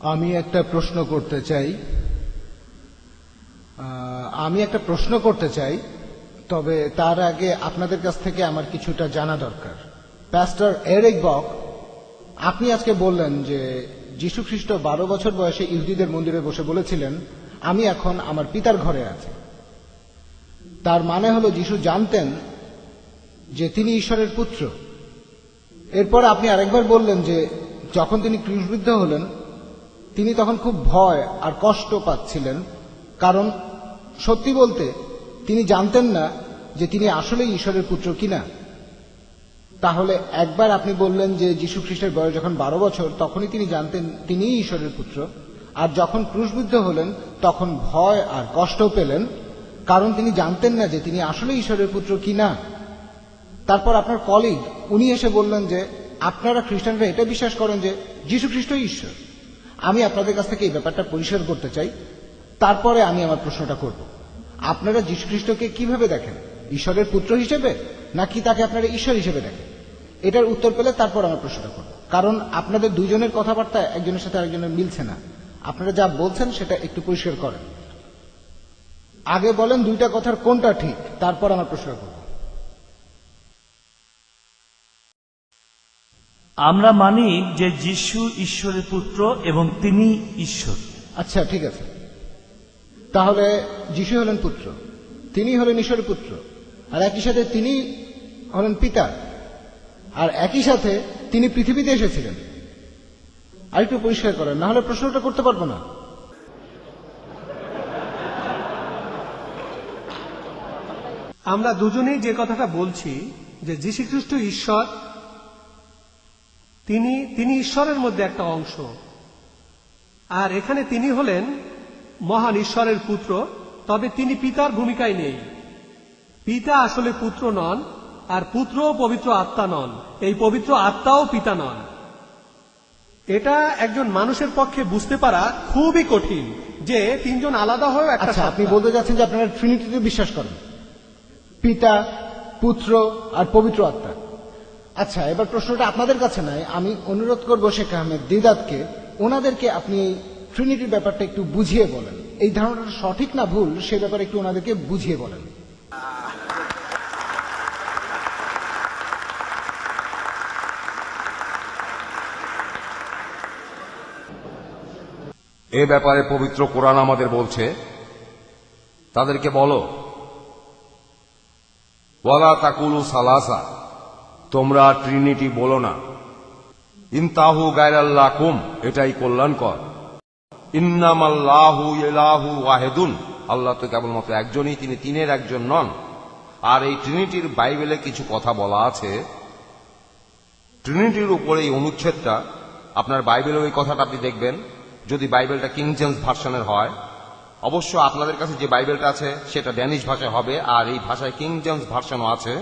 আমি একটা প্রশ্ন করতে চাই তবে তার আগে আপনাদের কাছ থেকে আমার কিছুটা জানা দরকার। প্যাস্টর এরিক বক, আপনি আজকে বললেন যে যীশু খ্রিস্ট 12 বছর বয়সে ইহুদিদের মন্দিরে বসে বলেছিলেন, আমি এখন আমার পিতার ঘরে আছি। তার মানে হলো যীশু জানতেন যে তিনি ঈশ্বরের পুত্র। এরপর আপনি আরেকবার বললেন যে যখন তিনি ক্রুশবিদ্ধ হলেন তিনি তখন খুব ভয় আর কষ্ট পাচ্ছিলেন, কারণ সত্যি বলতে তিনি জানতেন না যে তিনি আসলে ঈশ্বরের পুত্র কিনা। তাহলে একবার আপনি বললেন যে যীশু খ্রিস্টের বয়স যখন 12 বছর তখনই তিনি জানতেন তিনিই ঈশ্বরের পুত্র, আর যখন ক্রুশবিদ্ধ হলেন তখন ভয় আর কষ্ট পেলেন কারণ তিনি জানতেন না যে তিনি আসলে ঈশ্বরের পুত্র কিনা। তারপর আপনার কলিগ উনি এসে বললেন যে আপনারা খ্রিস্টানরা এটা বিশ্বাস করেন যে যীশু খ্রিস্টই ঈশ্বর। আমি আপনাদের কাছ থেকে এই ব্যাপারটা পরিষ্কার করতে চাই, তারপরে আমি আমার প্রশ্নটা করব। আপনারা যীশু খ্রিস্টকে কিভাবে দেখেন? ঈশ্বরের পুত্র হিসেবে, নাকি তাকে আপনারা ঈশ্বর হিসেবে দেখেন? এটার উত্তর পেলে তারপর আমার প্রশ্নটা করব, কারণ আপনাদের দুইজনের কথাবার্তা একজনের সাথে আরেকজনের মিলছে না। আপনারা যা বলছেন সেটা একটু পরিষ্কার করেন। আগে বলেন দুইটা কথার কোনটা ঠিক, তারপর আমার প্রশ্ন করব। আমরা মানি যে যীশু ঈশ্বরের পুত্র এবং তিনি ঈশ্বর। আচ্ছা, ঠিক আছে। তাহলে যীশু হলেন পুত্র, তিনি হলেন ঈশ্বরের পুত্র, আর একই সাথে তিনি হলেন পিতা, আর একই সাথে তিনি পৃথিবীতে এসেছিলেন। আর একটু পরিষ্কার করেন, না হলে প্রশ্নটা করতে পারবো না। আমরা দুজনেই যে কথাটা বলছি যে যীশু খ্রিস্ট ঈশ্বর, তিনি ঈশ্বরের মধ্যে একটা অংশ, আর এখানে তিনি হলেন মহান ঈশ্বরের পুত্র, তবে তিনি পিতার ভূমিকায় নেই। পিতা আসলে পুত্র নন, আর পুত্রও পবিত্র আত্মা নন, এই পবিত্র আত্মাও পিতা নন। এটা একজন মানুষের পক্ষে বুঝতে পারা খুবই কঠিন যে তিনজন আলাদা হয়ে একটা। আচ্ছা, আপনি বলতে যাচ্ছেন যে আপনারা ট্রিনিটিতে বিশ্বাস করেন, পিতা, পুত্র আর পবিত্র আত্মা। আচ্ছা, এবার প্রশ্নটা আপনাদের কাছে নাই, আমি অনুরোধ করবো শেখ আহমেদ দিদাতকে, ওনাদেরকে আপনি এই ট্রিনিটির ব্যাপারটা একটু বুঝিয়ে বলেন। এই ধারণাটা সঠিক না ভুল সে ব্যাপারে একটু ওনাদেরকে বুঝিয়ে বলেন। এ ব্যাপারে পবিত্র কোরআন আমাদের বলছে, তাদেরকে বলো, ওয়ালা তাকুলু সালাসা, তোমরা ট্রিনিটি বলো না। ইনতাহু গায়রাল্লাকুম, এটাই কল্যাণকর। ইন্নামাল্লাহু ইলাহু ওয়াহিদুন, আল্লাহ তো কেবলমাত্র একজনই, তিনি তিনের একজন নন। আর এই ট্রিনিটির বাইবেলে কিছু কথা বলা আছে। ট্রিনিটির উপরে এই অনুচ্ছেদটা, আপনার বাইবেলে ওই কথাটা আপনি দেখবেন, যদি বাইবেলটা কিং জেমস ভার্সনের হয়। অবশ্য আপনাদের কাছে যে বাইবেলটা আছে সেটা ড্যানিশ ভাষায় হবে, আর এই ভাষায় কিং জেমস ভার্সনও আছে।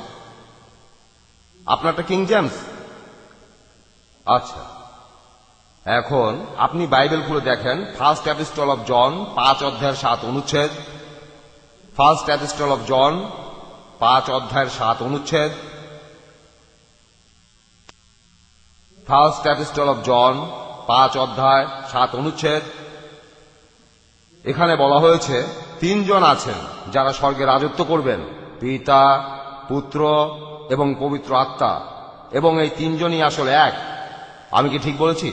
আপনারটা কিং জেমস? আচ্ছা, এখন আপনি বাইবেল খুলে দেখেন ফার্স্ট এপিস্টল অফ জন 5 অধ্যায়ের 7 অনুচ্ছেদ। ফার্স্ট এপিস্টল অফ জন 5 অধ্যায়ের 7 অনুচ্ছেদ। ফার্স্ট এপিস্টল অফ জন 5 অধ্যায় 7 অনুচ্ছেদ। এখানে বলা হয়েছে তিনজন আছেন যারা স্বর্গে রাজত্ব করবেন, পিতা, পুত্র এবং পবিত্র আত্মা, এবং এই তিনজনই আসলে এক। আমি কি ঠিক বলেছি?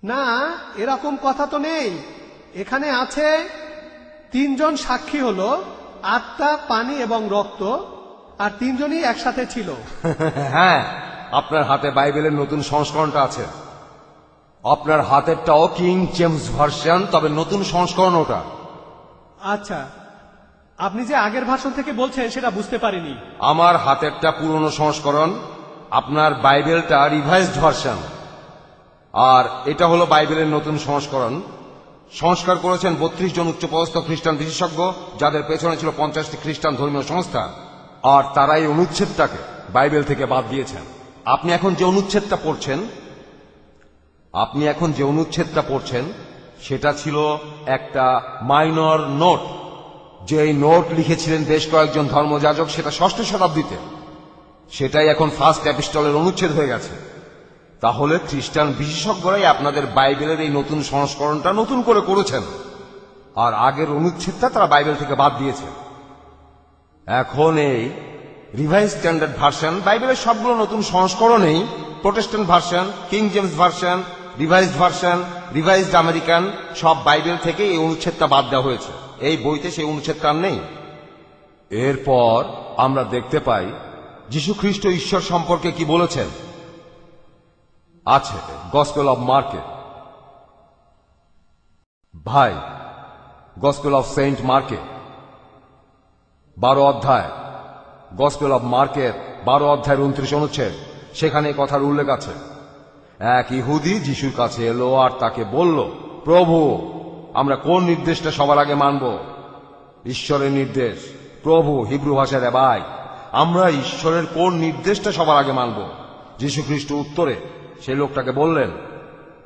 না, এরকম কথা তো নেই। এখানে আছে তিনজন সাক্ষী হলো আত্মা, পানি এবং রক্ত, আর তিনজনই একসাথে ছিল। হ্যাঁ, আপনার হাতে বাইবেলের নতুন সংস্করণটা আছে। আপনার হাতেরটাও কিং জেমস ভার্সন, তবে নতুন সংস্করণ ওটা। আচ্ছা, আপনি যে আগের ভাষণ থেকে বলছেন সেটা বুঝতে পারিনি। আমার হাতেরটা পুরনো সংস্করণ, আপনার বাইবেলটা রিভাইজড ভার্সন, আর এটা হলো বাইবেলের নতুন সংস্করণ। সংস্কার করেছেন 32 জন উচ্চপদস্থ খ্রিস্টান বিশেষজ্ঞ, যাদের পেছনে ছিল 50টি খ্রিস্টান ধর্মীয় সংস্থা, আর তারাই অনুচ্ছেদটাকে বাইবেল থেকে বাদ দিয়েছেন। আপনি এখন যে অনুচ্ছেদটা পড়ছেন সেটা ছিল একটা মাইনর নোট, যেই নোট লিখেছিলেন বেশ কয়েকজন ধর্মযাজক, সেটা 6ষ্ঠ শতাব্দীতে। সেটাই এখন ফার্স্ট এপিস্টলের অনুচ্ছেদ হয়ে গেছে। তাহলে খ্রিস্টান বিশেষজ্ঞরাই আপনাদের বাইবেলের এই নতুন সংস্করণটা নতুন করে করেছেন, আর আগের অনুচ্ছেদটা তারা বাইবেল থেকে বাদ দিয়েছে। এখন এই রিভাইজ স্ট্যান্ডার্ড ভার্সন বাইবেলের সবগুলো নতুন সংস্করণেই protestant version, king James version, revised version, revised American সব বাইবেল থেকে এই অনুচ্ছেদটা বাদ দেওয়া হয়েছে। এই বইতে সেই অনুচ্ছেদটা আর নেই। এরপর আমরা দেখতে পাই যীশু খ্রিস্ট ঈশ্বর সম্পর্কে কি বলেছেন। আছে গসপেল অব মার্কে, ভাই গসপেল অফ সেন্ট মার্কে 12 অধ্যায়, গসপেল অব মার্কের 12 অধ্যায়ের 29 অনুচ্ছেদ, সেখানে এই কথার উল্লেখ আছে। এক ইহুদি যিশুর কাছে এলো আর তাকে বলল, প্রভু, আমরা কোন নির্দেশটা সবার আগে মানব? ঈশ্বরের নির্দেশ। প্রভু, হিব্রু ভাষায় রাবাই, আমরা ঈশ্বরের কোন নির্দেশটা সবার আগে মানব? যীশু খ্রিস্ট উত্তরে সেই লোকটাকে বললেন,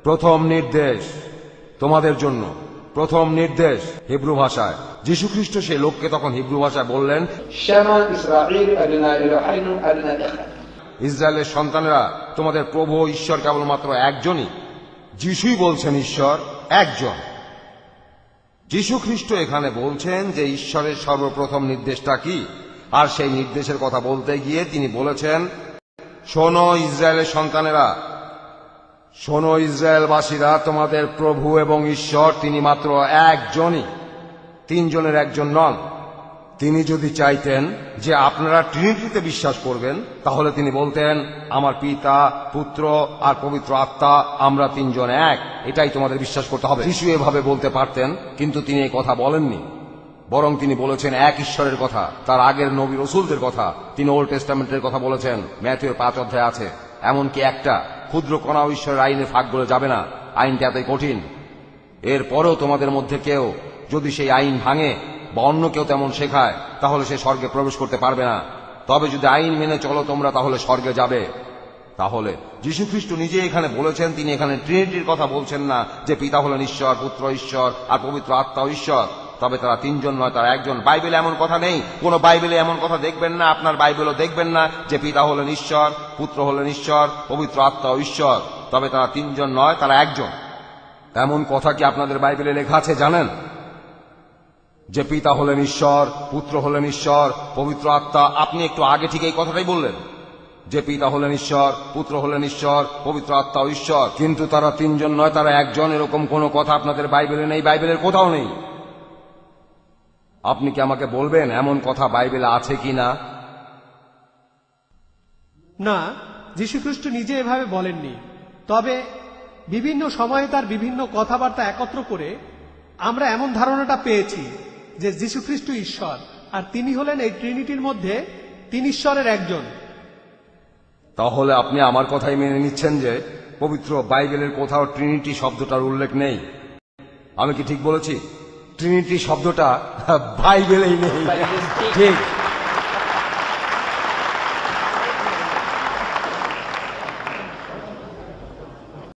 প্রথম নির্দেশ তোমাদের জন্য, প্রথম নির্দেশ হিব্রু ভাষায়। যীশু খ্রিস্ট সেই লোককে তখন হিব্রু ভাষায় বললেন, شما إسرائيل أدنى إلهين أدنى إخوة ইসরায়েলের সন্তানেরা, তোমাদের প্রভু ও ঈশ্বর কেবলমাত্র একজনই। যিশুই বলছেন ঈশ্বর একজন। যীশু খ্রিস্ট এখানে বলছেন যে ঈশ্বরের সর্বপ্রথম নির্দেশটা কি, আর সেই নির্দেশের কথা বলতে গিয়ে তিনি বলেছেন, শোনো ইসরায়েলের সন্তানেরা, শোনো ইসরায়েলবাসীরা, তোমাদের প্রভু এবং ঈশ্বর তিনি মাত্র একজনই, তিনজনের একজন নন। তিনি যদি চাইতেন যে আপনারা ট্রিনিটিতে বিশ্বাস করবেন, তাহলে তিনি বলতেন, আমার পিতা, পুত্র আর পবিত্র আত্মা, আমরা তিনজন এক, এটাই তোমাদের বিশ্বাস করতে হবে। যিশু এভাবে বলতে পারতেন, কিন্তু তিনি এই কথা বলেননি। বরং তিনি বলেছেন এক ঈশ্বরের কথা, তার আগের নবী রসুলদের কথা। তিনি ওল্ড টেস্টামেন্টের কথা বলেছেন, ম্যাথিউর 5 অধ্যায় আছে। এমনকি একটা ক্ষুদ্র কণাও ঈশ্বরের আইনে ফাঁক বলে যাবে না, আইনটা এতই কঠিন। এরপরেও তোমাদের মধ্যে কেউ যদি সেই আইন ভাঙে বা অন্য কেউ তেমন শেখায়, তাহলে সে স্বর্গে প্রবেশ করতে পারবে না। তবে যদি আইন মেনে চলো তোমরা, তাহলে স্বর্গে যাবে। তাহলে যীশু খ্রিস্ট নিজে এখানে বলেছেন, তিনি এখানে ট্রিনিটির কথা বলছেন না, যে পিতা হলেন ঈশ্বর, পুত্র ঈশ্বর আর পবিত্র আত্মাও ঈশ্বর। তবে তারা তিনজন নয়, তারা একজন। বাইবেলে এমন কথা নেই, কোন বাইবেলে এমন কথা দেখবেন না, আপনার বাইবেলও দেখবেন না যে পিতা হলেন ঈশ্বর, পুত্র হলেন ঈশ্বর, পবিত্র আত্মাও ঈশ্বর। তবে তারা তিনজন নয়, তারা একজন। এমন কথা কি আপনাদের বাইবেলে লেখা আছে জানেন? যে পিতা হলেন ঈশ্বর, পুত্র হলেন ঈশ্বর, পবিত্র আত্মা। আপনি একটু আগে ঠিক এই কথাটাই বললেন যে পিতা হলেন ঈশ্বর, পুত্র হলেন ঈশ্বর, পবিত্র আত্মাও ঈশ্বর। কিন্তু তারা তিনজন নয়, তারা একজন। এরকম কোনো কথা আপনাদের বাইবেলে নেই, বাইবেলের কোথাও নেই। আপনি কি আমাকে বলবেন এমন কথা বাইবেলে আছে কি না? না, যীশুখ্রিস্ট নিজে এভাবে বলেননি। তবে বিভিন্ন সময়ে তার বিভিন্ন কথাবার্তা একত্র করে আমরা এমন ধারণাটা পেয়েছি যে যীশুখ্রিস্ট ঈশ্বর, আর তিনি হলেন এই ট্রিনিটির মধ্যে তিন ঈশ্বরের একজন। তাহলে আপনি আমার কথাই মেনে নিচ্ছেন যে পবিত্র বাইবেলের কোথাও ট্রিনিটি শব্দটার উল্লেখ নেই? আমি কি ঠিক বলেছি? ট্রিনিটি শব্দটা বাইবেলেই নেই। ঠিক।